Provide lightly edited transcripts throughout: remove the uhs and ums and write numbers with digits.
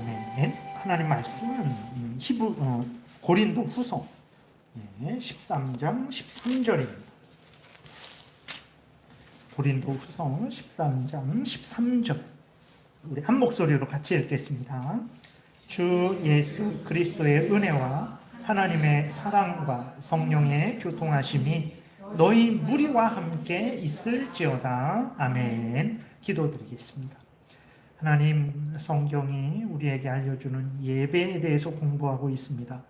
아멘. 하나님 말씀은 고린도 후서 13장 13절입니다. 고린도 후서 13장 13절. 우리 한 목소리로 같이 읽겠습니다. 주 예수 그리스도의 은혜와 하나님의 사랑과 성령의 교통하심이 너희 무리와 함께 있을지어다. 아멘. 기도드리겠습니다. 하나님, 성경이 우리에게 알려주는 예배에 대해서 공부하고 있습니다.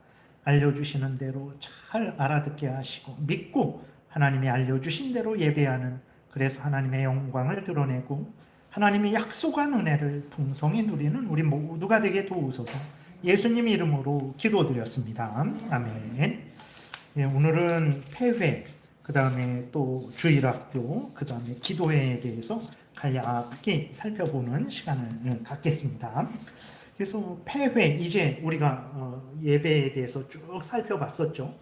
알려주시는 대로 잘 알아듣게 하시고 믿고 하나님이 알려주신 대로 예배하는, 그래서 하나님의 영광을 드러내고 하나님이 약속한 은혜를 풍성히 누리는 우리 모두가 되게 도우소서. 예수님 이름으로 기도드렸습니다. 아멘. 오늘은 폐회, 그 다음에 또 주일학교, 그 다음에 기도회에 대해서 간략하게 살펴보는 시간을 갖겠습니다. 그래서 폐회, 이제 우리가 예배에 대해서 쭉 살펴봤었죠.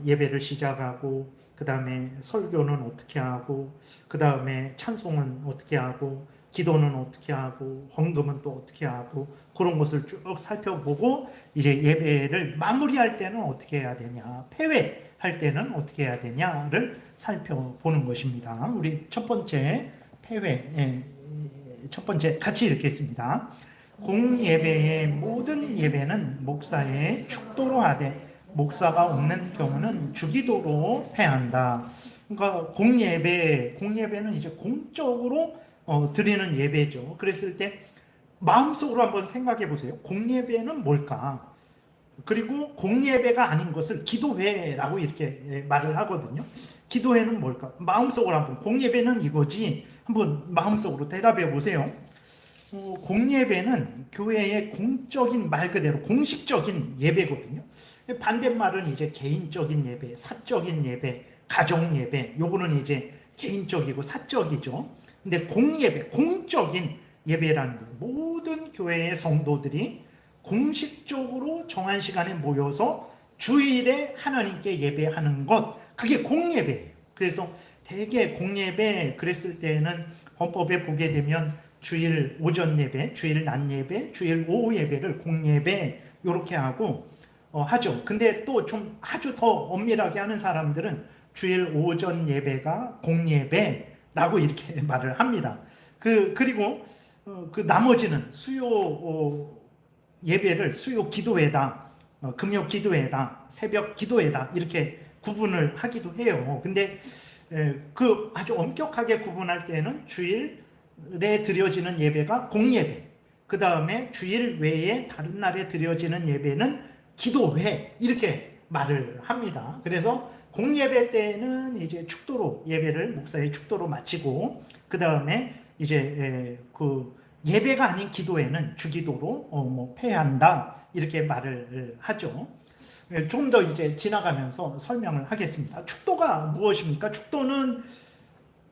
예배를 시작하고, 그 다음에 설교는 어떻게 하고, 그 다음에 찬송은 어떻게 하고, 기도는 어떻게 하고, 헌금은 또 어떻게 하고, 그런 것을 쭉 살펴보고, 이제 예배를 마무리할 때는 어떻게 해야 되냐, 폐회할 때는 어떻게 해야 되냐를 살펴보는 것입니다. 우리 첫 번째 폐회, 첫 번째 같이 읽겠습니다. 공예배의 모든 예배는 목사의 축도로 하되 목사가 없는 경우는 주기도로 해한다. 그러니까 공예배는 이제 공적으로 드리는 예배죠. 그랬을 때 마음속으로 한번 생각해 보세요. 공예배는 뭘까? 그리고 공예배가 아닌 것을 기도회라고 이렇게 말을 하거든요. 기도회는 뭘까? 마음속으로 한번, 공예배는 이거지, 한번 마음속으로 대답해 보세요. 공예배는 교회의 공적인, 말 그대로 공식적인 예배거든요. 반대말은 이제 개인적인 예배, 사적인 예배, 가정 예배, 요거는 이제 개인적이고 사적이죠. 근데 공예배, 공적인 예배라는 거예요. 모든 교회의 성도들이 공식적으로 정한 시간에 모여서 주일에 하나님께 예배하는 것, 그게 공예배예요. 그래서 대개 공예배 그랬을 때는 헌법에 보게 되면 주일 오전 예배, 주일 낮 예배, 주일 오후 예배를 공예배 이렇게 하고 하죠. 근데 또 좀 아주 더 엄밀하게 하는 사람들은 주일 오전 예배가 공예배라고 이렇게 말을 합니다. 그리고 그 나머지는 수요 예배를 수요 기도회다, 금요 기도회다, 새벽 기도회다 이렇게 구분을 하기도 해요. 근데 그 아주 엄격하게 구분할 때는 주일에 드려지는 예배가 공예배, 그 다음에 주일 외에 다른 날에 드려지는 예배는 기도회, 이렇게 말을 합니다. 그래서 공예배 때는 이제 축도로 예배를 목사의 축도로 마치고, 그 다음에 이제 그 예배가 아닌 기도회는 주기도로 폐한다 이렇게 말을 하죠. 좀 더 이제 지나가면서 설명을 하겠습니다. 축도가 무엇입니까? 축도는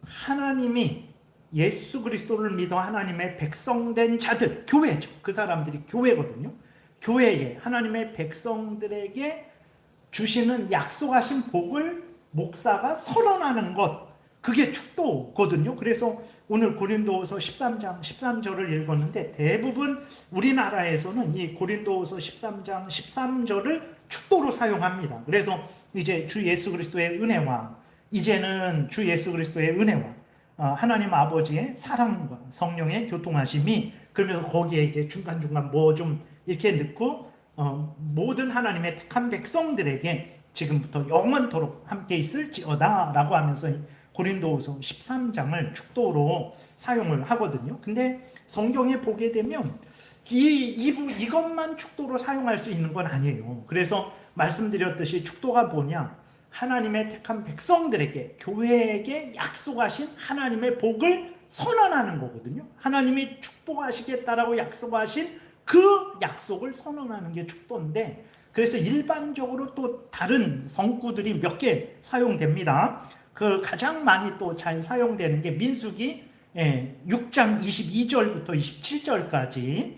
하나님이 예수 그리스도를 믿어 하나님의 백성된 자들, 교회죠. 그 사람들이 교회거든요. 교회에 하나님의 백성들에게 주시는 약속하신 복을 목사가 선언하는 것, 그게 축도거든요. 그래서 오늘 고린도후서 13장 13절을 읽었는데 대부분 우리나라에서는 이 고린도후서 13장 13절을 축도로 사용합니다. 그래서 이제 주 예수 그리스도의 은혜와, 이제는 주 예수 그리스도의 은혜와 하나님 아버지의 사랑과 성령의 교통하심이, 그러면서 거기에 이제 중간중간 뭐 좀 이렇게 넣고 모든 하나님의 택한 백성들에게 지금부터 영원토록 함께 있을지어다 라고 하면서 고린도후서 13장을 축도로 사용을 하거든요. 근데 성경에 보게 되면 이것만 축도로 사용할 수 있는 건 아니에요. 그래서 말씀드렸듯이 축도가 뭐냐? 하나님의 택한 백성들에게, 교회에게 약속하신 하나님의 복을 선언하는 거거든요. 하나님이 축복하시겠다라고 약속하신 그 약속을 선언하는 게 축도인데, 그래서 일반적으로 또 다른 성구들이 몇 개 사용됩니다. 그 가장 많이 또 잘 사용되는 게 민수기 6장 22절부터 27절까지.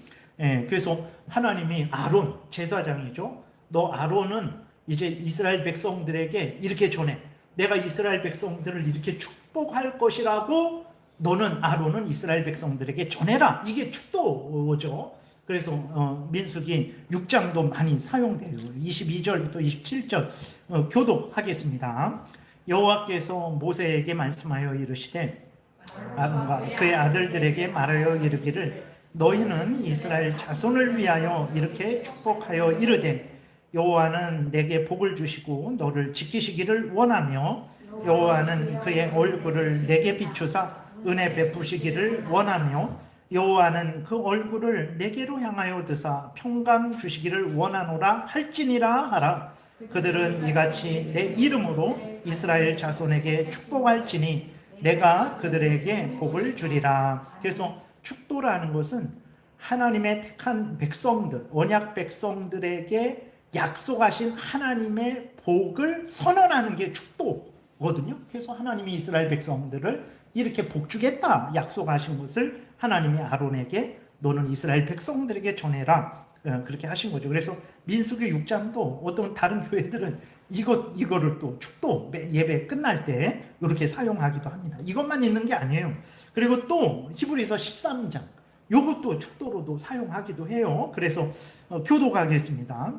그래서 하나님이 아론, 제사장이죠. 너 아론은 이제 이스라엘 백성들에게 이렇게 전해. 내가 이스라엘 백성들을 이렇게 축복할 것이라고 너는, 아론은 이스라엘 백성들에게 전해라. 이게 축도죠. 그래서 민수기 6장도 많이 사용돼요. 22절부터 27절 교독하겠습니다. 여호와께서 모세에게 말씀하여 이르시되 그의 아들들에게 말하여 이르기를 너희는 이스라엘 자손을 위하여 이렇게 축복하여 이르되 여호와는 내게 복을 주시고 너를 지키시기를 원하며 여호와는 그의 얼굴을 내게 비추사 은혜 베푸시기를 원하며 여호와는 그 얼굴을 내게로 향하여 드사 평강 주시기를 원하노라 할지니라 하라. 그들은 이같이 내 이름으로 이스라엘 자손에게 축복할지니 내가 그들에게 복을 주리라. 그래서 축도라는 것은 하나님의 택한 백성들, 언약 백성들에게 약속하신 하나님의 복을 선언하는 게 축도거든요. 그래서 하나님이 이스라엘 백성들을 이렇게 복 주겠다 약속하신 것을 하나님이 아론에게 너는 이스라엘 백성들에게 전해라 그렇게 하신 거죠. 그래서 민수기 6장도 어떤 다른 교회들은 이거를 또 축도 예배 끝날 때 이렇게 사용하기도 합니다. 이것만 있는 게 아니에요. 그리고 또 히브리서 13장 이것도 축도로도 사용하기도 해요. 그래서 교독하겠습니다.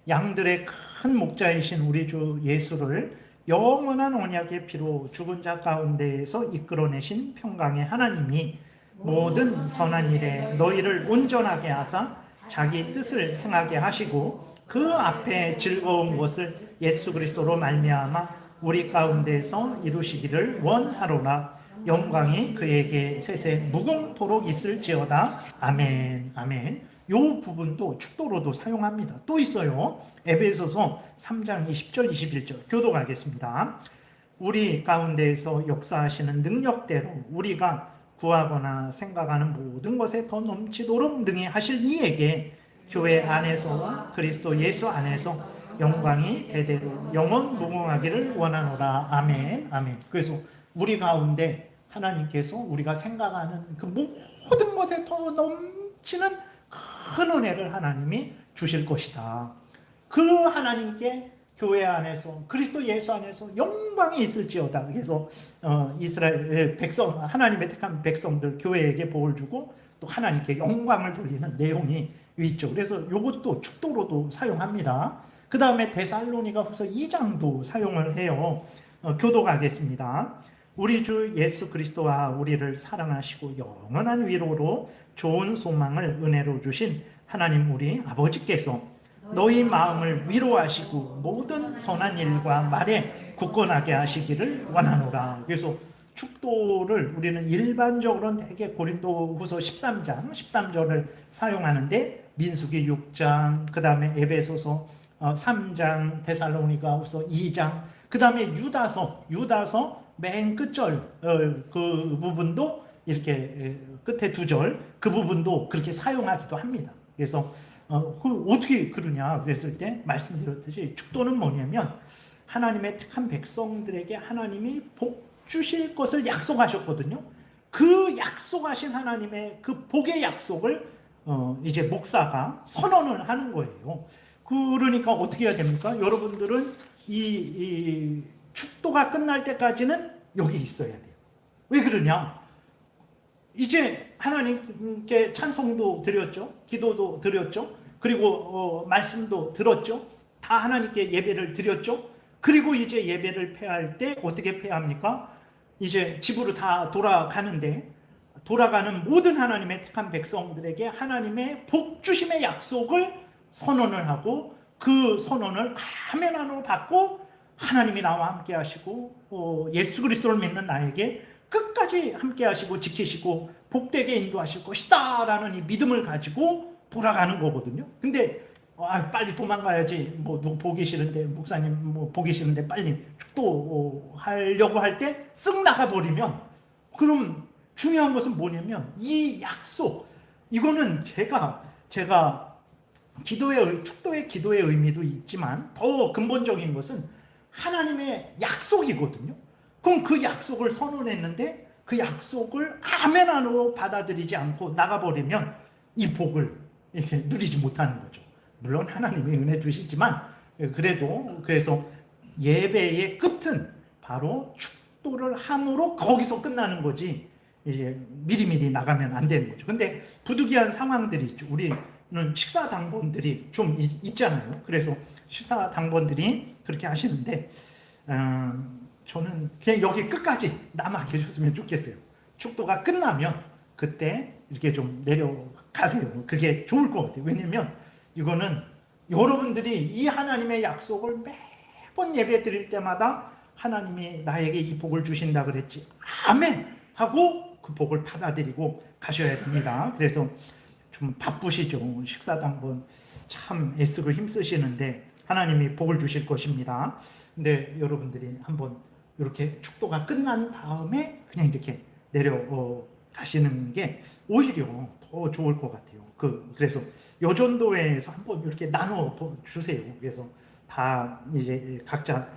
양들의 큰 목자이신 우리 주 예수를 영원한 언약의 피로 죽은 자 가운데에서 이끌어내신 평강의 하나님이 모든 선한 일에 너희를 온전하게 하사 자기 뜻을 행하게 하시고 그 앞에 즐거운 것을 예수 그리스도로 말미암아 우리 가운데서 이루시기를 원하노라. 영광이 그에게 세세 무궁토록 있을지어다. 아멘. 아멘. 요 부분도 축도로도 사용합니다. 또 있어요. 에베소서 3장 20절 21절 교독하겠습니다. 우리 가운데에서 역사하시는 능력대로 우리가 구하거나 생각하는 모든 것에 더 넘치도록 능히 하실 이에게 교회 안에서와 그리스도 예수 안에서 영광이 대대로 영원 무궁하기를 원하노라. 아멘. 아멘. 그래서 우리 가운데 하나님께서 우리가 생각하는 그 모든 것에 더 넘치는 큰 은혜를 하나님이 주실 것이다. 그 하나님께 교회 안에서 그리스도 예수 안에서 영광이 있을지어다. 그래서 이스라엘 백성 하나님의 택한 백성들 교회에게 복을 주고 또 하나님께 영광을 돌리는 내용이 있죠. 그래서 이것도 축도로도 사용합니다. 그 다음에 데살로니가 후서 2장도 사용을 해요. 교독하겠습니다. 우리 주 예수 그리스도와 우리를 사랑하시고 영원한 위로로 좋은 소망을 은혜로 주신 하나님 우리 아버지께서 너희 마음을 위로하시고 모든 선한 일과 말에 굳건하게 하시기를 원하노라. 그래서 축도를 우리는 일반적으로는 대개 고린도 후서 13장 13절을 사용하는데 민수기 6장 그 다음에 에베소서 3장 데살로니가 후서 2장 그 다음에 유다서 맨 끝절 그 부분도 이렇게 끝에 2절 그 부분도 그렇게 사용하기도 합니다. 그래서 어떻게 그러냐 그랬을 때 말씀드렸듯이 축도는 뭐냐면 하나님의 택한 백성들에게 하나님이 복 주실 것을 약속하셨거든요. 그 약속하신 하나님의 그 복의 약속을 이제 목사가 선언을 하는 거예요. 그러니까 어떻게 해야 됩니까? 여러분들은 이 축도가 끝날 때까지는 여기 있어야 돼요. 왜 그러냐? 이제 하나님께 찬송도 드렸죠. 기도도 드렸죠. 그리고 말씀도 들었죠. 다 하나님께 예배를 드렸죠. 그리고 이제 예배를 폐할 때 어떻게 폐합니까? 이제 집으로 다 돌아가는데 돌아가는 모든 하나님의 택한 백성들에게 하나님의 복 주심의 약속을 선언을 하고 그 선언을 아멘 안으로 받고 하나님이 나와 함께 하시고 예수 그리스도를 믿는 나에게 끝까지 함께 하시고 지키시고 복되게 인도하실 것이다 라는 이 믿음을 가지고 돌아가는 거거든요. 근데 빨리 도망가야지 뭐 누구 보기 싫은데 목사님 뭐 보기 싫은데 빨리 축도 하려고 할 때 쓱 나가버리면 그럼 중요한 것은 뭐냐면 이 약속 이거는 제가 축도의 기도의 의미도 있지만 더 근본적인 것은 하나님의 약속이거든요. 그럼 그 약속을 선언했는데 그 약속을 아멘 안으로 받아들이지 않고 나가버리면 이 복을 이렇게 누리지 못하는 거죠. 물론 하나님이 은혜 주시지만 그래서 예배의 끝은 바로 축도를 함으로 거기서 끝나는 거지 이제 미리미리 나가면 안 되는 거죠. 근데 부득이한 상황들이 있죠. 우리 식사 당번들이 좀 있잖아요. 그래서 식사 당번들이 그렇게 하시는데 저는 그냥 여기 끝까지 남아 계셨으면 좋겠어요. 축도가 끝나면 그때 이렇게 좀 내려가세요. 그게 좋을 것 같아요. 왜냐면 이거는 여러분들이 이 하나님의 약속을 매번 예배 드릴 때마다 하나님이 나에게 이 복을 주신다 그랬지. 아멘! 하고 그 복을 받아들이고 가셔야 됩니다. 그래서 좀 바쁘시죠. 식사당번 참 애쓰고 힘쓰시는데 하나님이 복을 주실 것입니다. 근데 여러분들이 한번 이렇게 축도가 끝난 다음에 그냥 이렇게 내려가시는 게 오히려 더 좋을 것 같아요. 그래서 여전도회에서 한번 이렇게 나눠 주세요. 그래서 다 이제 각자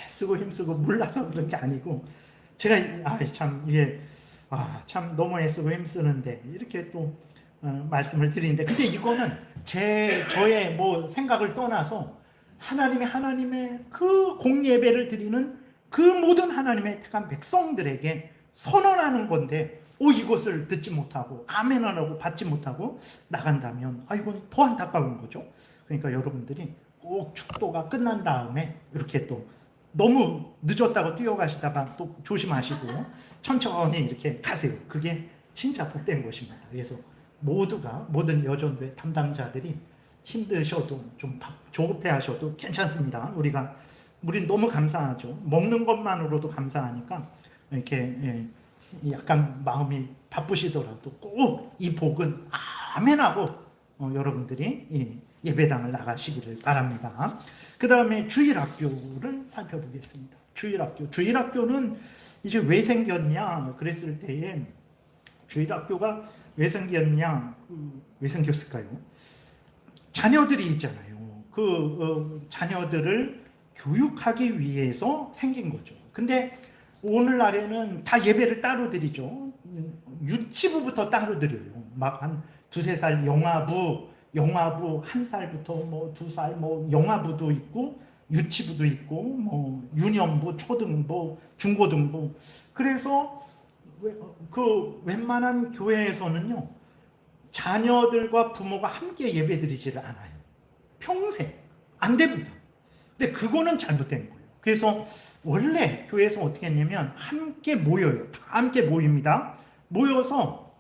쓰고 힘쓰고 몰라서 그런 게 아니고 제가 참 이게 참 너무 애쓰고 힘쓰는데 이렇게 또 말씀을 드리는데 근데 이거는 저의 뭐 생각을 떠나서 하나님의 그 공예배를 드리는 그 모든 하나님의 택한 백성들에게 선언하는 건데 이것을 듣지 못하고 아멘 안 하고 받지 못하고 나간다면 이건 더 안타까운 거죠. 그러니까 여러분들이 꼭 축도가 끝난 다음에 이렇게 또 너무 늦었다고 뛰어가시다가 또 조심하시고 천천히 이렇게 가세요. 그게 진짜 복된 것입니다. 그래서 모든 여전도의 담당자들이 힘드셔도 좀 조급해하셔도 괜찮습니다. 우린 너무 감사하죠. 먹는 것만으로도 감사하니까 이렇게 약간 마음이 바쁘시더라도 꼭 이 복은 아멘하고 여러분들이 예배당을 나가시기를 바랍니다. 그 다음에 주일학교를 살펴보겠습니다. 주일학교는 이제 왜 생겼냐 그랬을 때에 주일학교가 왜 생겼을까요? 자녀들이 있잖아요. 자녀들을 교육하기 위해서 생긴 거죠. 근데 오늘날에는 다 예배를 따로 드리죠. 유치부부터 따로 드려요. 막 한 2-3살 영아부 1살부터 뭐 2살 영아부도 있고 유치부도 있고 뭐 유년부, 초등부, 중고등부. 그래서 웬만한 교회에서는요. 자녀들과 부모가 함께 예배드리지를 않아요. 평생 안 됩니다. 근데 그거는 잘못된 거예요. 그래서 원래 교회에서 어떻게 했냐면 함께 모여요. 다 함께 모입니다. 모여서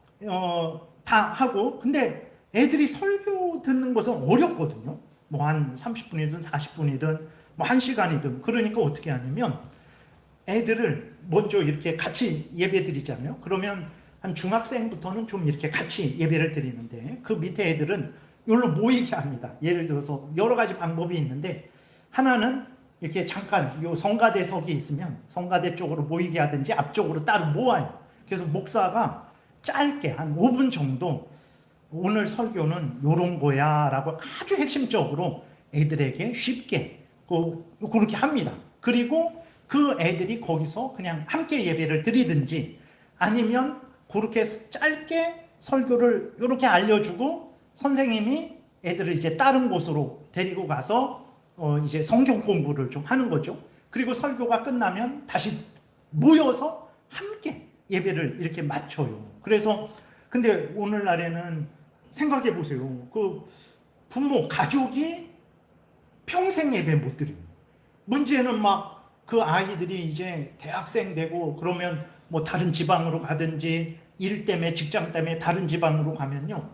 다 하고 근데 애들이 설교 듣는 것은 어렵거든요. 뭐 한 30분이든 40분이든 뭐 1시간이든 그러니까 어떻게 하냐면 애들을 먼저 이렇게 같이 예배 드리잖아요. 그러면 한 중학생부터는 좀 이렇게 같이 예배를 드리는데 그 밑에 애들은 여기로 모이게 합니다. 예를 들어서 여러 가지 방법이 있는데 하나는 이렇게 잠깐 요 성가대석이 있으면 성가대 쪽으로 모이게 하든지 앞쪽으로 따로 모아요. 그래서 목사가 짧게 한 5분 정도 오늘 설교는 요런 거야 라고 아주 핵심적으로 애들에게 쉽게 그렇게 합니다. 그리고 그 애들이 거기서 그냥 함께 예배를 드리든지 아니면 그렇게 짧게 설교를 이렇게 알려주고 선생님이 애들을 이제 다른 곳으로 데리고 가서 이제 성경 공부를 좀 하는 거죠. 그리고 설교가 끝나면 다시 모여서 함께 예배를 이렇게 마쳐요. 그래서 근데 오늘날에는 생각해 보세요. 부모, 가족이 평생 예배 못 드려요. 문제는 막 그 아이들이 이제 대학생 되고 그러면 뭐 다른 지방으로 가든지 일 때문에 직장 때문에 다른 지방으로 가면요.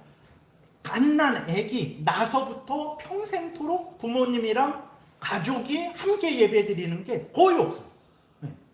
갓난 애기 나서부터 평생토록 부모님이랑 가족이 함께 예배 드리는 게 거의 없어요.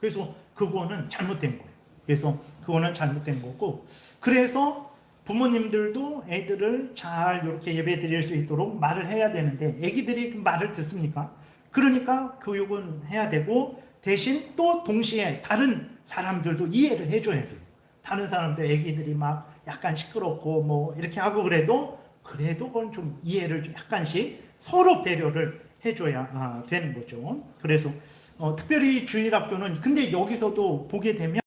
그래서 그거는 잘못된 거예요. 그래서 그거는 잘못된 거고 그래서 부모님들도 애들을 잘 이렇게 예배 드릴 수 있도록 말을 해야 되는데 애기들이 말을 듣습니까? 그러니까 교육은 해야 되고 대신 또 동시에 다른 사람들도 이해를 해줘야 돼요. 다른 사람들 애기들이 막 약간 시끄럽고 뭐 이렇게 하고 그래도 그건 좀 이해를 좀 약간씩 서로 배려를 해줘야 되는 거죠. 그래서 특별히 주일학교는 근데 여기서도 보게 되면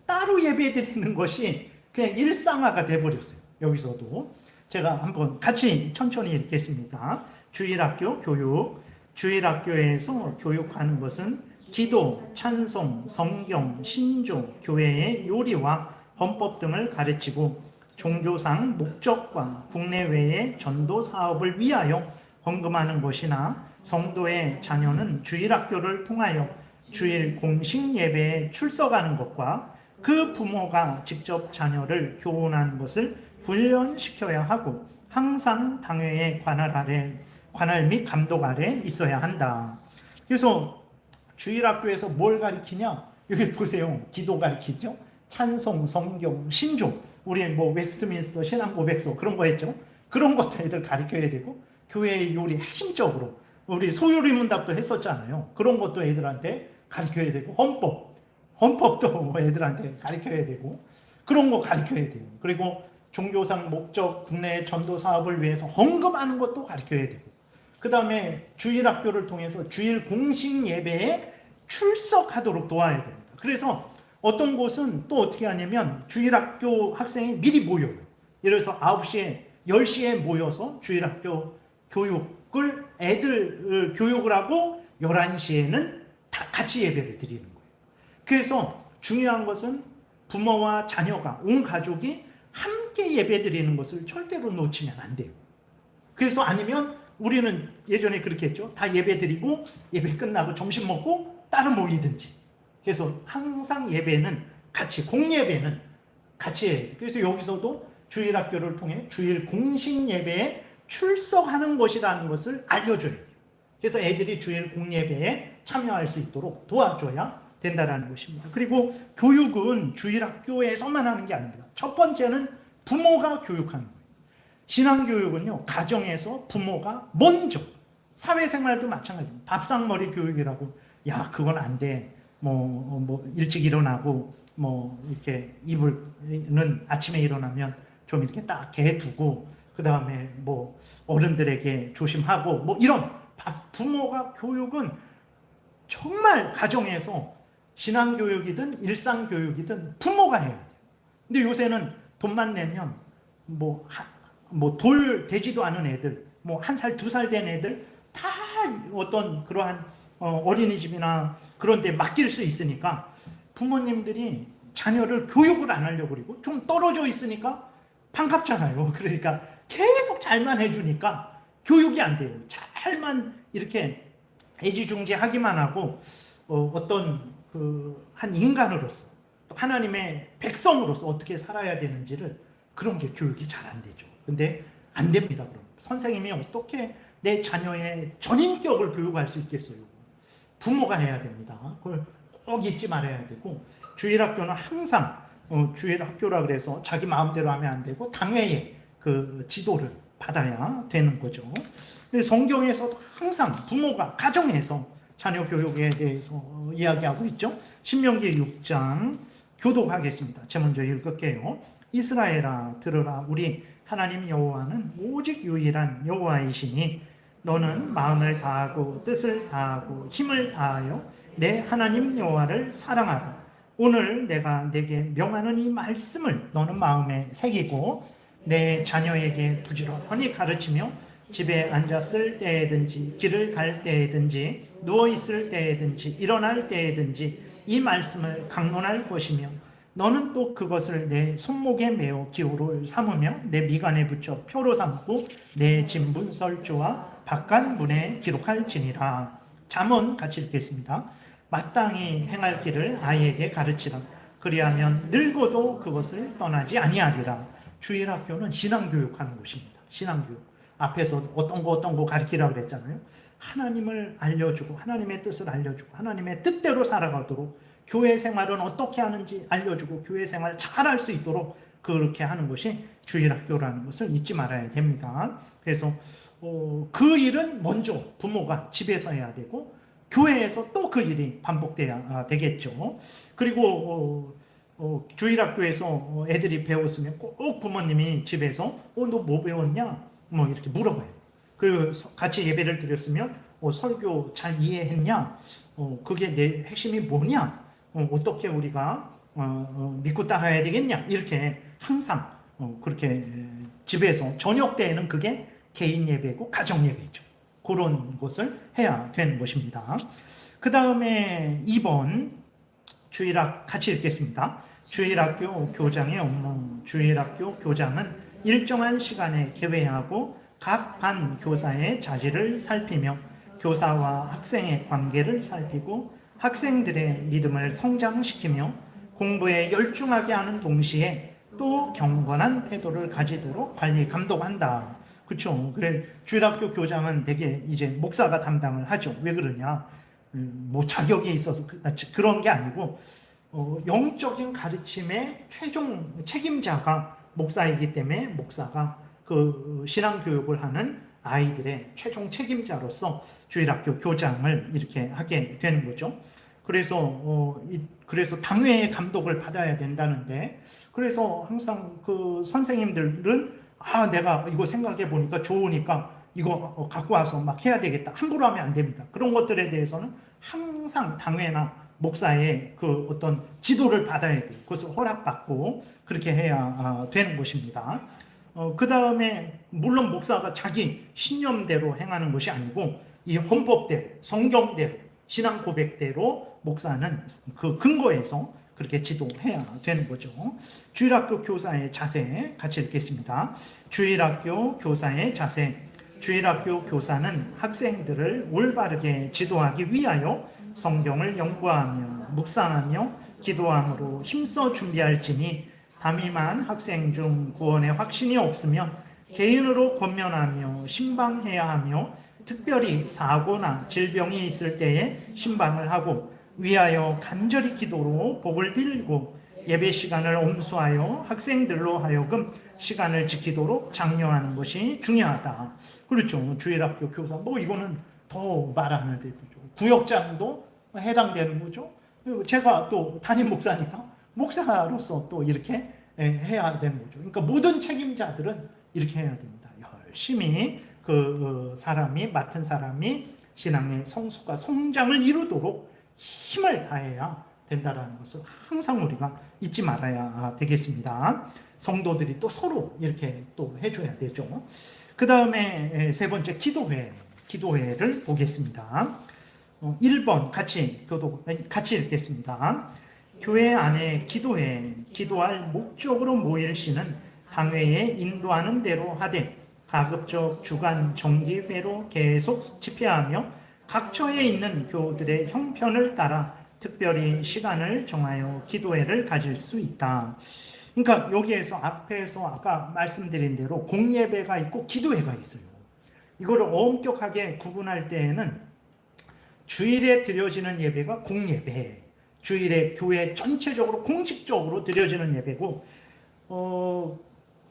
따로 예배 드리는 것이 그냥 일상화가 돼버렸어요. 여기서도 제가 한번 같이 천천히 읽겠습니다. 주일학교 교육. 주일학교에서 교육하는 것은 기도, 찬송, 성경, 신조, 교회의 요리와 헌법 등을 가르치고 종교상 목적과 국내외의 전도 사업을 위하여 헌금하는 것이나 성도의 자녀는 주일학교를 통하여 주일 공식 예배에 출석하는 것과 그 부모가 직접 자녀를 교훈하는 것을 훈련시켜야 하고 항상 당회의 관할 및 감독 아래 있어야 한다. 그래서 주일학교에서 뭘 가르치냐? 여기 보세요. 기도 가르치죠. 찬송, 성경, 신조. 우리 뭐 웨스트민스터 신앙고백서 그런 거 했죠. 그런 것도 애들 가르쳐야 되고 교회의 요리 핵심적으로 우리 소요리문답도 했었잖아요. 그런 것도 애들한테 가르쳐야 되고 헌법도 애들한테 가르쳐야 되고 그런 거 가르쳐야 돼요. 그리고 종교상 목적 국내 전도 사업을 위해서 헌금하는 것도 가르쳐야 되고 그 다음에 주일학교를 통해서 주일 공식 예배에 출석하도록 도와야 됩니다. 그래서 어떤 곳은 또 어떻게 하냐면 주일학교 학생이 미리 모여요. 예를 들어서 9시에 10시에 모여서 주일학교 교육을 애들 교육을 하고 11시에는 다 같이 예배를 드리는 거예요. 그래서 중요한 것은 부모와 자녀가 온 가족이 함께 예배 드리는 것을 절대로 놓치면 안 돼요. 그래서 아니면 우리는 예전에 그렇게 했죠. 다 예배 드리고 예배 끝나고 점심 먹고 따로 모이든지. 그래서 항상 예배는 같이 공예배는 같이 해요. 그래서 여기서도 주일학교를 통해 주일 공식 예배에 출석하는 것이라는 것을 알려줘야 돼요. 그래서 애들이 주일 공예배에 참여할 수 있도록 도와줘야 된다는 것입니다. 그리고 교육은 주일학교에서만 하는 게 아닙니다. 첫 번째는 부모가 교육하는 거예요. 신앙교육은요, 가정에서 부모가 먼저, 사회생활도 마찬가지입니다. 밥상머리 교육이라고, 야, 그건 안 돼. 일찍 일어나고, 이렇게 이불은 아침에 일어나면 좀 이렇게 딱 개두고, 그 다음에 어른들에게 조심하고, 이런 부모가 교육은 정말 가정에서 신앙교육이든 일상교육이든 부모가 해야 돼요. 근데 요새는 돈만 내면 돌 되지도 않은 애들, 1살, 2살 된 애들 다 어떤 그러한 어린이집이나 그런 데 맡길 수 있으니까 부모님들이 자녀를 교육을 안 하려고 그러고 좀 떨어져 있으니까 반갑잖아요. 그러니까 계속 잘만 해주니까 교육이 안 돼요. 잘만 이렇게 애지중지하기만 하고 한 인간으로서 또 하나님의 백성으로서 어떻게 살아야 되는지를 그런 게 교육이 잘 안 되죠. 근데 안 됩니다. 그럼 선생님이 어떻게 내 자녀의 전인격을 교육할 수 있겠어요? 부모가 해야 됩니다. 그걸 꼭 잊지 말아야 되고 주일학교는 항상 주일학교라 그래서 자기 마음대로 하면 안 되고 당회의 그 지도를 받아야 되는 거죠. 성경에서도 항상 부모가 가정에서 자녀 교육에 대해서 이야기하고 있죠. 신명기 6장 교독하겠습니다. 제가 먼저 읽을게요. 이스라엘아 들으라 우리 하나님 여호와는 오직 유일한 여호와이시니 너는 마음을 다하고 뜻을 다하고 힘을 다하여 내 하나님 여호와를 사랑하라. 오늘 내가 내게 명하는 이 말씀을 너는 마음에 새기고 내 자녀에게 부지런히 가르치며 집에 앉았을 때에든지 길을 갈 때에든지 누워있을 때에든지 일어날 때에든지 이 말씀을 강론할 것이며 너는 또 그것을 내 손목에 메어 기호를 삼으며 내 미간에 붙여 표로 삼고 내 진문설주와 바깥문에 기록할지니라. 잠언 같이 읽겠습니다. 마땅히 행할 길을 아이에게 가르치라. 그리하면 늙어도 그것을 떠나지 아니하리라. 주일학교는 신앙교육하는 곳입니다. 신앙교육. 앞에서 어떤 거 가르치라고 그랬잖아요. 하나님을 알려주고 하나님의 뜻을 알려주고 하나님의 뜻대로 살아가도록 교회 생활은 어떻게 하는지 알려주고 교회 생활 잘할 수 있도록 그렇게 하는 것이 주일학교라는 것을 잊지 말아야 됩니다. 그래서 그 일은 먼저 부모가 집에서 해야 되고 교회에서 또 그 일이 반복돼야 되겠죠. 그리고 주일학교에서 애들이 배웠으면 꼭 부모님이 집에서 너 뭐 배웠냐? 이렇게 물어봐요. 그리고 같이 예배를 드렸으면 설교 잘 이해했냐? 그게 내 핵심이 뭐냐? 어떻게 우리가 믿고 따라야 되겠냐? 이렇게 항상 그렇게 집에서 저녁 때에는 그게 개인 예배고 가정 예배죠. 그런 것을 해야 되는 것입니다. 그 다음에 2번 주일학 같이 읽겠습니다. 주일학교 교장의 업무. 주일학교 교장은 일정한 시간에 개회하고 각 반 교사의 자질을 살피며 교사와 학생의 관계를 살피고 학생들의 믿음을 성장시키며 공부에 열중하게 하는 동시에 또 경건한 태도를 가지도록 관리 감독한다. 그렇죠. 그래 주일학교 교장은 되게 이제 목사가 담당을 하죠. 왜 그러냐? 뭐 자격이 있어서 그런 게 아니고 영적인 가르침의 최종 책임자가 목사이기 때문에 목사가 그 신앙 교육을 하는 아이들의 최종 책임자로서 주일학교 교장을 이렇게 하게 되는 거죠. 그래서 당회의 감독을 받아야 된다는데, 그래서 항상 그 선생님들은 내가 이거 생각해 보니까 좋으니까 이거 갖고 와서 막 해야 되겠다, 함부로 하면 안 됩니다. 그런 것들에 대해서는 항상 당회나 목사의 그 어떤 지도를 받아야 돼요. 그것을 허락받고 그렇게 해야 되는 것입니다. 그 다음에 물론 목사가 자기 신념대로 행하는 것이 아니고 이 헌법대로, 성경대로, 신앙 고백대로 목사는 그 근거에서 그렇게 지도해야 되는 거죠. 주일학교 교사의 자세 같이 읽겠습니다. 주일학교 교사의 자세. 주일학교 교사는 학생들을 올바르게 지도하기 위하여 성경을 연구하며 묵상하며 기도함으로 힘써 준비할지니 담임한 학생 중 구원의 확신이 없으면 개인으로 권면하며 신방해야 하며 특별히 사고나 질병이 있을 때에 신방을 하고 위하여 간절히 기도로 복을 빌고 예배 시간을 엄수하여 학생들로 하여금 시간을 지키도록 장려하는 것이 중요하다. 그렇죠. 주일학교 교사 이거는 더 말하는 데도 구역장도 해당되는 거죠. 제가 또 담임 목사니까 목사로서 또 이렇게 해야 되는 거죠. 그러니까 모든 책임자들은 이렇게 해야 됩니다. 열심히 그 사람이 맡은 사람이 신앙의 성숙과 성장을 이루도록 힘을 다해야 된다라는 것을 항상 우리가 잊지 말아야 되겠습니다. 성도들이 또 서로 이렇게 또 해줘야 되죠. 그 다음에 세 번째 기도회를 보겠습니다. 1번 같이 읽겠습니다. 교회 안에 기도할 목적으로 모일 시는 당회에 인도하는 대로 하되 가급적 주간 정기회로 계속 집회하며 각처에 있는 교우들의 형편을 따라 특별히 시간을 정하여 기도회를 가질 수 있다. 그러니까 여기에서 앞에서 아까 말씀드린 대로 공예배가 있고 기도회가 있어요. 이거를 엄격하게 구분할 때에는 주일에 드려지는 예배가 공예배, 주일에 교회 전체적으로 공식적으로 드려지는 예배고,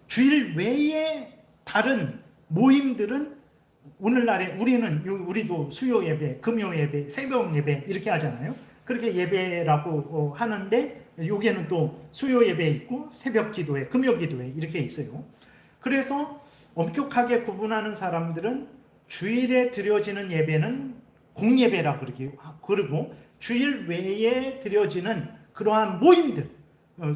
주일 외에 다른 모임들은 오늘날에 우리도 수요 예배, 금요 예배, 새벽 예배 이렇게 하잖아요. 그렇게 예배라고 하는데 여기에는 또 수요 예배 있고 새벽 기도회, 금요 기도회 이렇게 있어요. 그래서 엄격하게 구분하는 사람들은 주일에 드려지는 예배는 공예배라고 그러고 주일 외에 드려지는 그러한 모임들,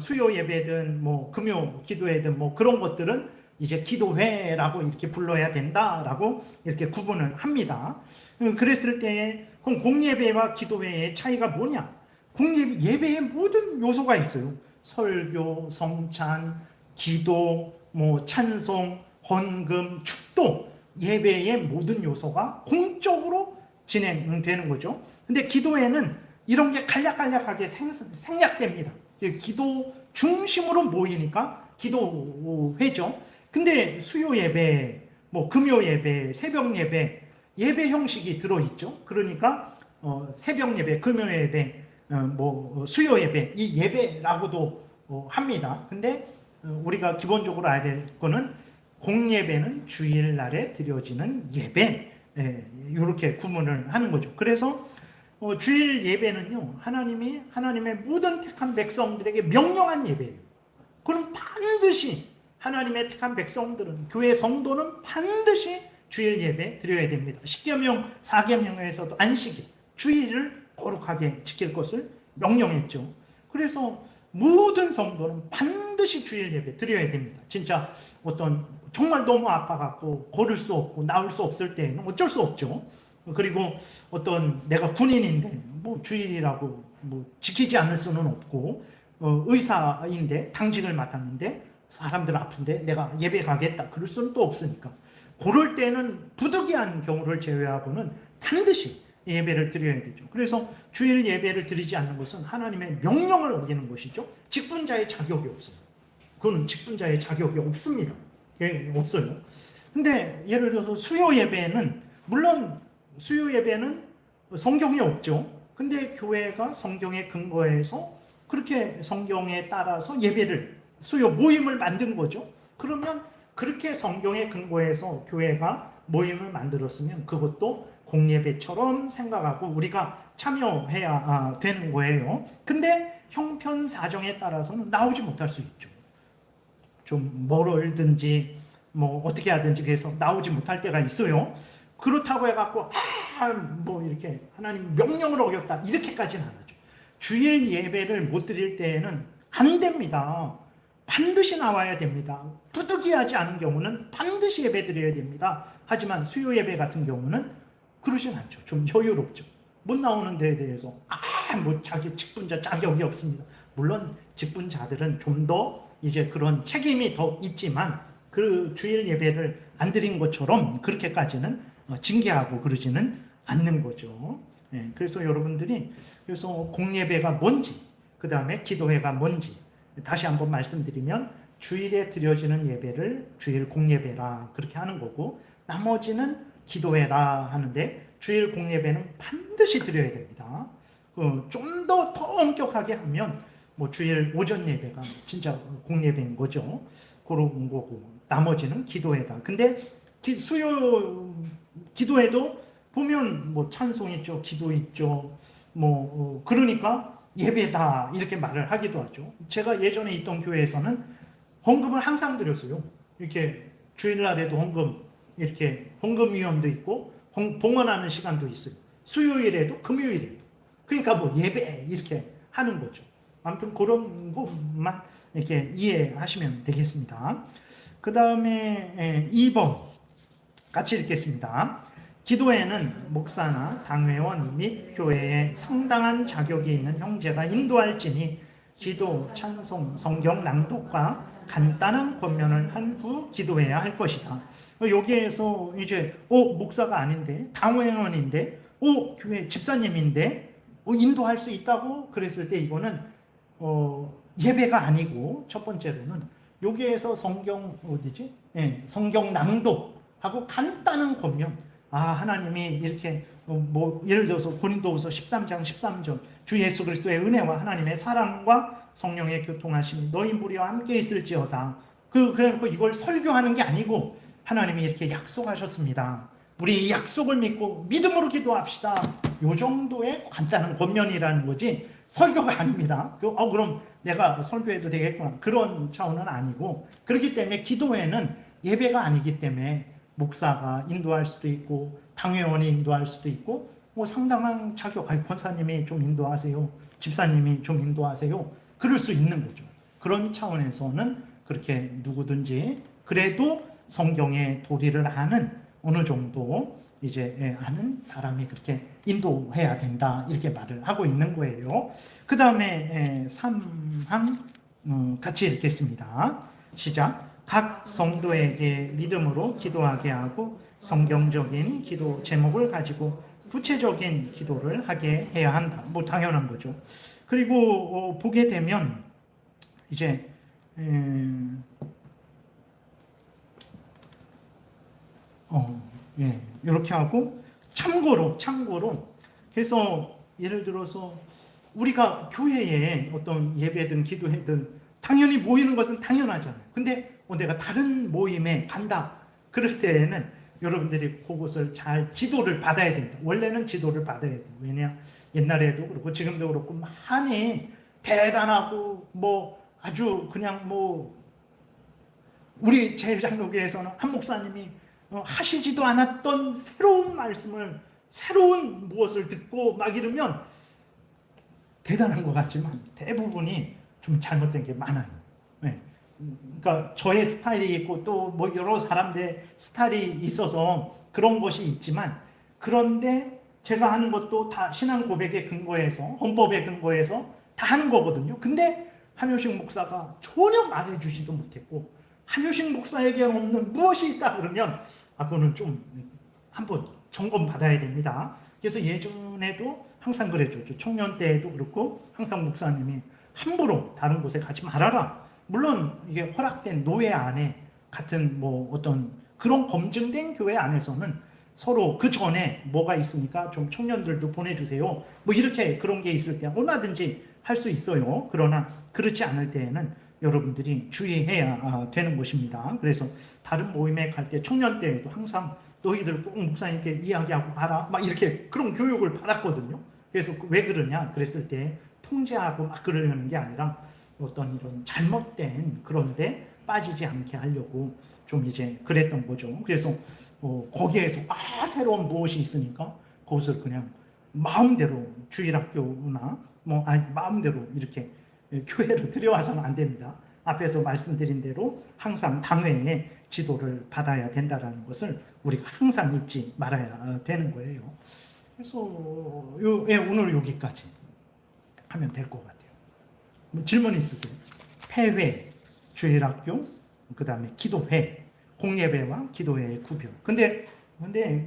수요 예배든 금요 기도회든 그런 것들은 이제 기도회라고 이렇게 불러야 된다라고 이렇게 구분을 합니다. 그랬을 때 그럼 공예배와 기도회의 차이가 뭐냐? 예배에 모든 요소가 있어요. 설교, 성찬, 기도, 찬송, 헌금, 축도, 예배의 모든 요소가 공적으로 진행되는 거죠. 근데 기도회는 이런 게 간략간략하게 생략됩니다. 기도 중심으로 모이니까 기도회죠. 근데 수요 예배, 금요 예배, 새벽 예배 형식이 들어있죠. 그러니까 새벽 예배, 금요 예배, 수요 예배, 이 예배라고도 합니다. 근데 우리가 기본적으로 알아야 될 거는 공예배는 주일날에 드려지는 예배, 이렇게 구분을 하는 거죠. 그래서 주일 예배는요, 하나님의 모든 택한 백성들에게 명령한 예배예요. 그럼 반드시 하나님의 택한 백성들은, 교회 성도는 반드시 주일 예배 드려야 됩니다. 10계명, 4계명에서도 안식일, 주일을 거룩하게 지킬 것을 명령했죠. 그래서 모든 성도는 반드시 주일 예배 드려야 됩니다. 진짜 정말 너무 아파갖고 걸을 수 없고 나올 수 없을 때는 어쩔 수 없죠. 그리고 내가 군인인데 주일이라고 지키지 않을 수는 없고, 의사인데 당직을 맡았는데 사람들 아픈데 내가 예배 가겠다 그럴 수는 또 없으니까 그럴 때는 부득이한 경우를 제외하고는 반드시 예배를 드려야 되죠. 그래서 주일 예배를 드리지 않는 것은 하나님의 명령을 어기는 것이죠. 직분자의 자격이 없어요. 그거는 직분자의 자격이 없습니다. 예, 없어요. 근데 예를 들어서 수요 예배는 물론 수요 예배는 성경에 없죠. 근데 교회가 성경에 근거해서 그렇게 성경에 따라서 예배를 수요 모임을 만든 거죠. 그러면 그렇게 성경에 근거해서 교회가 모임을 만들었으면 그것도 공예배처럼 생각하고 우리가 참여해야 되는 거예요. 근데 형편 사정에 따라서는 나오지 못할 수 있죠. 좀 멀든지 뭐 어떻게 하든지 그래서 나오지 못할 때가 있어요. 그렇다고 해갖고 뭐 이렇게 하나님 명령을 어겼다 이렇게까지는 안 하죠. 주일 예배를 못 드릴 때에는 안 됩니다. 반드시 나와야 됩니다. 부득이하지 않은 경우는 반드시 예배 드려야 됩니다. 하지만 수요 예배 같은 경우는 그러진 않죠. 좀 여유롭죠. 못 나오는 데에 대해서 뭐 자기 직분자 자격이 없습니다. 물론 직분자들은 좀 더 이제 그런 책임이 더 있지만 그 주일 예배를 안 드린 것처럼 그렇게까지는 징계하고 그러지는 않는 거죠. 예, 그래서 여러분들이 그래서 공예배가 뭔지 그 다음에 기도회가 뭔지 다시 한번 말씀드리면 주일에 드려지는 예배를 주일 공예배라 그렇게 하는 거고 나머지는 기도회라 하는데 주일 공예배는 반드시 드려야 됩니다. 좀 더 엄격하게 하면 뭐 주일 오전 예배가 진짜 공예배인 거죠. 그런 거고 나머지는 기도회다. 근데 수요 기도회도 보면 뭐 찬송 있죠, 기도 있죠, 뭐 그러니까 예배다 이렇게 말을 하기도 하죠. 제가 예전에 있던 교회에서는 헌금을 항상 드렸어요. 이렇게 주일날에도 헌금 이렇게 헌금위원도 있고 봉헌하는 시간도 있어요. 수요일에도 금요일에도. 그러니까 뭐 예배 이렇게 하는 거죠. 아무튼 그런 것만 이렇게 이해하시면 되겠습니다. 그 다음에 2번 같이 읽겠습니다. 기도회는 목사나 당회원 및 교회에 상당한 자격이 있는 형제가 인도할지니 기도, 찬송, 성경 낭독과 간단한 권면을 한 후 기도해야 할 것이다. 여기에서 이제 목사가 아닌데 당회원인데 교회 집사님인데 인도할 수 있다고 그랬을 때 이거는 예배가 아니고 첫 번째로는 여기에서 성경 어디지? 성경 낭독하고 간단한 권면. 하나님이 이렇게 뭐 예를 들어서 고린도후서 13장 13절 주 예수 그리스도의 은혜와 하나님의 사랑과 성령의 교통하심이 너희 무리와 함께 있을지어다. 그래놓고 이걸 설교하는 게 아니고 하나님이 이렇게 약속하셨습니다. 우리 이 약속을 믿고 믿음으로 기도합시다. 요 정도의 간단한 권면이라는 거지 설교가 아닙니다. 그럼 내가 설교해도 되겠구나 그런 차원은 아니고 그렇기 때문에 기도회는 예배가 아니기 때문에 목사가 인도할 수도 있고 당회원이 인도할 수도 있고 뭐 상당한 자격 권사님이 좀 인도하세요. 집사님이 좀 인도하세요. 그럴 수 있는 거죠. 그런 차원에서는 그렇게 누구든지 그래도 성경의 도리를 아는 어느 정도 이제 아는 사람이 그렇게 인도해야 된다 이렇게 말을 하고 있는 거예요. 그 다음에 3항 같이 읽겠습니다. 시작. 각 성도에게 믿음으로 기도하게 하고 성경적인 기도 제목을 가지고 구체적인 기도를 하게 해야 한다. 뭐 당연한 거죠. 그리고 보게 되면 이제 이렇게 하고 참고로 그래서 예를 들어서 우리가 교회에 어떤 예배든 기도회든 당연히 모이는 것은 당연하잖아요. 근데 내가 다른 모임에 간다. 그럴 때에는 여러분들이 그것을 잘 지도를 받아야 됩니다. 원래는 지도를 받아야 돼요. 왜냐 옛날에도 그렇고 지금도 그렇고 많이 대단하고 뭐 아주 그냥 뭐 우리 제일장로교에서는 한 목사님이 하시지도 않았던 새로운 말씀을 새로운 무엇을 듣고 막 이러면 대단한 것 같지만 대부분이 좀 잘못된 게 많아요. 네. 그러니까 저의 스타일이 있고 또 뭐 여러 사람들의 스타일이 있어서 그런 것이 있지만 그런데 제가 하는 것도 다 신앙 고백에 근거해서 헌법에 근거해서 다 하는 거거든요. 근데 한효식 목사가 전혀 말해주지도 못했고 한효식 목사에게 없는 무엇이 있다 그러면 그거는 좀 한번 점검 받아야 됩니다. 그래서 예전에도 항상 그래줬죠. 청년 때에도 그렇고 항상 목사님이 함부로 다른 곳에 가지 말아라. 물론 이게 허락된 노예 안에 같은 뭐 어떤 그런 검증된 교회 안에서는 서로 그 전에 뭐가 있으니까 좀 청년들도 보내주세요. 뭐 이렇게 그런 게 있을 때 얼마든지 할 수 있어요. 그러나 그렇지 않을 때에는 여러분들이 주의해야 되는 것입니다. 그래서 다른 모임에 갈 때 청년 때에도 항상 너희들 꼭 목사님께 이야기하고 가라. 막 이렇게 그런 교육을 받았거든요. 그래서 왜 그러냐 그랬을 때 통제하고 막 그러려는 게 아니라 어떤 이런 잘못된 그런데 빠지지 않게 하려고 좀 이제 그랬던 거죠. 그래서 거기에서 새로운 무엇이 있으니까 그것을 그냥 마음대로 주일학교나 마음대로 이렇게 교회로 들여와서는 안 됩니다. 앞에서 말씀드린 대로 항상 당회의 지도를 받아야 된다는 것을 우리가 항상 잊지 말아야 되는 거예요. 그래서 오늘 여기까지 하면 될 것 같아요. 뭐 질문 있으세요? 폐회, 주일학교, 그 다음에 기도회, 공예배와 기도회의 구별. 근데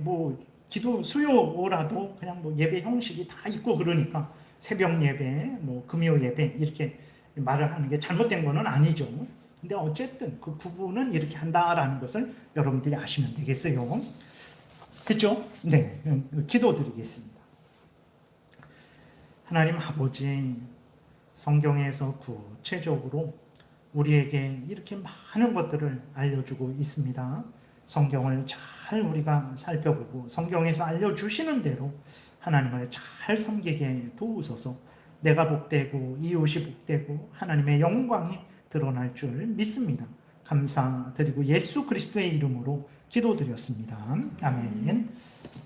뭐 기도 수요라도 그냥 뭐 예배 형식이 다 있고 그러니까 새벽 예배, 뭐 금요 예배 이렇게 말을 하는 게 잘못된 거는 아니죠. 근데 어쨌든 그 구분은 이렇게 한다라는 것을 여러분들이 아시면 되겠어요. 그렇죠? 네, 기도드리겠습니다. 하나님 아버지, 성경에서 구체적으로 우리에게 이렇게 많은 것들을 알려주고 있습니다. 성경을 잘 우리가 살펴보고 성경에서 알려주시는 대로 하나님을 잘 섬기게 도우소서. 내가 복되고 이웃이 복되고 하나님의 영광이 드러날 줄 믿습니다. 감사드리고 예수 그리스도의 이름으로 기도드렸습니다. 아멘.